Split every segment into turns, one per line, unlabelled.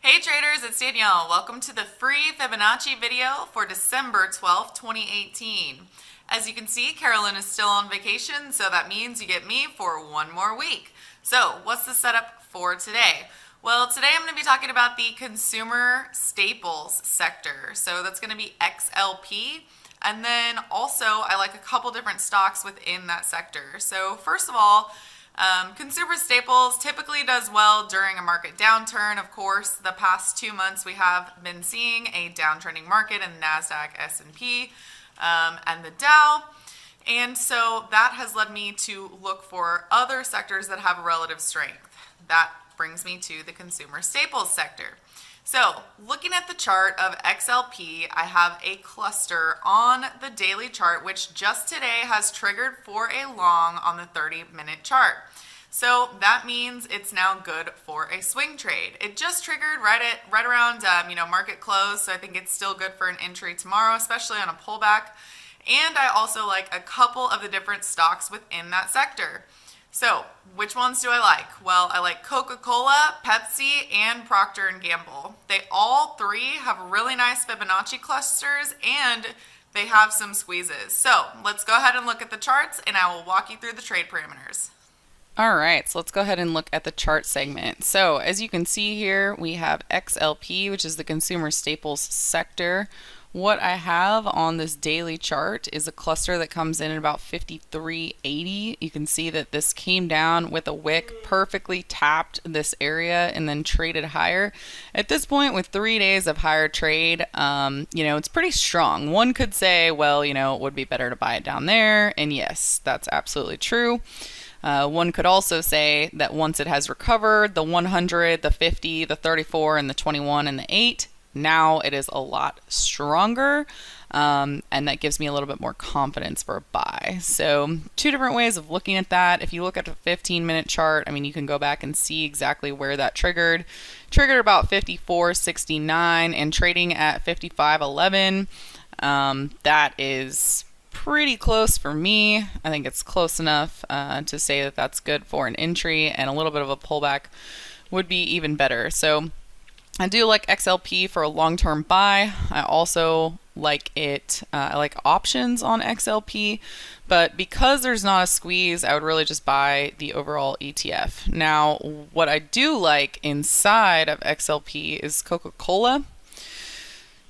Hey traders, it's Danielle. Welcome to the free Fibonacci video for December 12th, 2018. As you can see, Carolyn is still on vacation, so that means you get me for one more week. So what's the setup for today? Well, today I'm going to be talking about the consumer staples sector. So that's going to be XLP. And then also I like a couple different stocks within that sector. So first of all, consumer staples typically does well during a market downturn. Of course, the past 2 months we have been seeing a downtrending market in NASDAQ, S&P, and the Dow. And so that has led me to look for other sectors that have relative strength. That brings me to the consumer staples sector. So looking at the chart of XLP, I have a cluster on the daily chart, which just today has triggered for a long on the 30-minute chart. So that means it's now good for a swing trade. It just triggered right around market close, so I think it's still good for an entry tomorrow, especially on a pullback. And I also like a couple of the different stocks within that sector. So which ones do I like? Well, I like Coca-Cola, Pepsi, and Procter & Gamble. They all three have really nice Fibonacci clusters and they have some squeezes. So let's go ahead and look at the charts and I will walk you through the trade parameters.
All right, so let's go ahead and look at the chart segment. So as you can see here, we have XLP, which is the consumer staples sector. What I have on this daily chart is a cluster that comes in at about 53.80. You can see that this came down with a wick, perfectly tapped this area and then traded higher. At this point, with 3 days of higher trade, it's pretty strong. One could say, well, it would be better to buy it down there. And yes, that's absolutely true. One could also say that once it has recovered, the 100, the 50, the 34, and the 21, and the 8, now it is a lot stronger, and that gives me a little bit more confidence for a buy. So two different ways of looking at that. If you look at the 15-minute chart, you can go back and see exactly where that triggered. Triggered about 54.69 and trading at 55.11. That is pretty close for me. I think it's close enough to say that that's good for an entry, and a little bit of a pullback would be even better. So I do like XLP for a long-term buy. I also like it. I like options on XLP, but because there's not a squeeze, I would really just buy the overall ETF. Now, what I do like inside of XLP is Coca-Cola.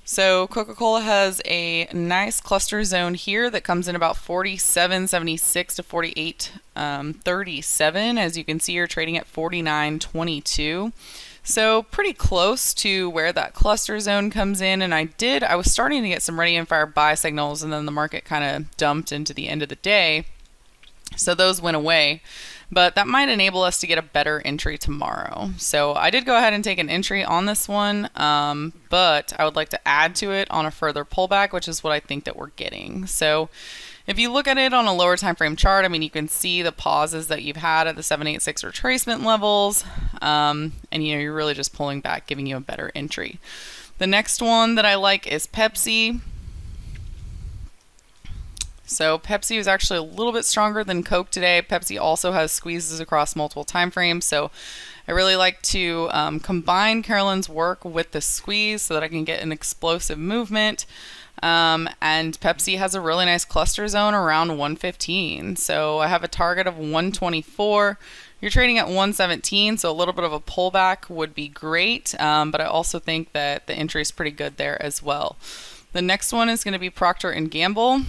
So Coca-Cola has a nice cluster zone here that comes in about 47.76 to 48.37. As you can see, you're trading at 49.22. So pretty close to where that cluster zone comes in, and I was starting to get some ready and fire buy signals, and then the market kind of dumped into the end of the day. So those went away, but that might enable us to get a better entry tomorrow. So I did go ahead and take an entry on this one, but I would like to add to it on a further pullback, which is what I think that we're getting. So if you look at it on a lower time frame chart, you can see the pauses that you've had at the 786 retracement levels, and you're really just pulling back, giving you a better entry. The next one that I like is Pepsi. So Pepsi was actually a little bit stronger than Coke today. Pepsi also has squeezes across multiple time frames, so I really like to combine Carolyn's work with the squeeze so that I can get an explosive movement. And Pepsi has a really nice cluster zone around 115. So I have a target of 124. You're trading at 117, so a little bit of a pullback would be great. But I also think that the entry is pretty good there as well. The next one is going to be Procter & Gamble.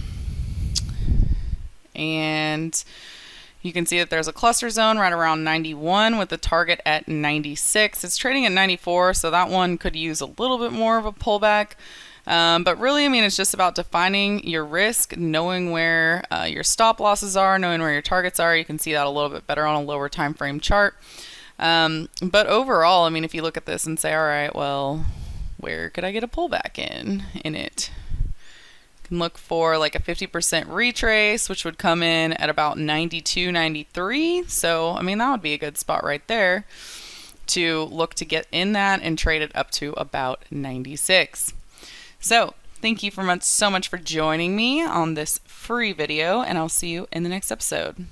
And you can see that there's a cluster zone right around 91 with the target at 96. It's trading at 94, so that one could use a little bit more of a pullback. But really, it's just about defining your risk, knowing where your stop losses are, knowing where your targets are. You can see that a little bit better on a lower time frame chart. But overall, if you look at this and say, all right, well, where could I get a pullback in it? You can look for like a 50% retrace, which would come in at about 92, 93. So, that would be a good spot right there to look to get in that and trade it up to about 96. So thank you so much for joining me on this free video, and I'll see you in the next episode.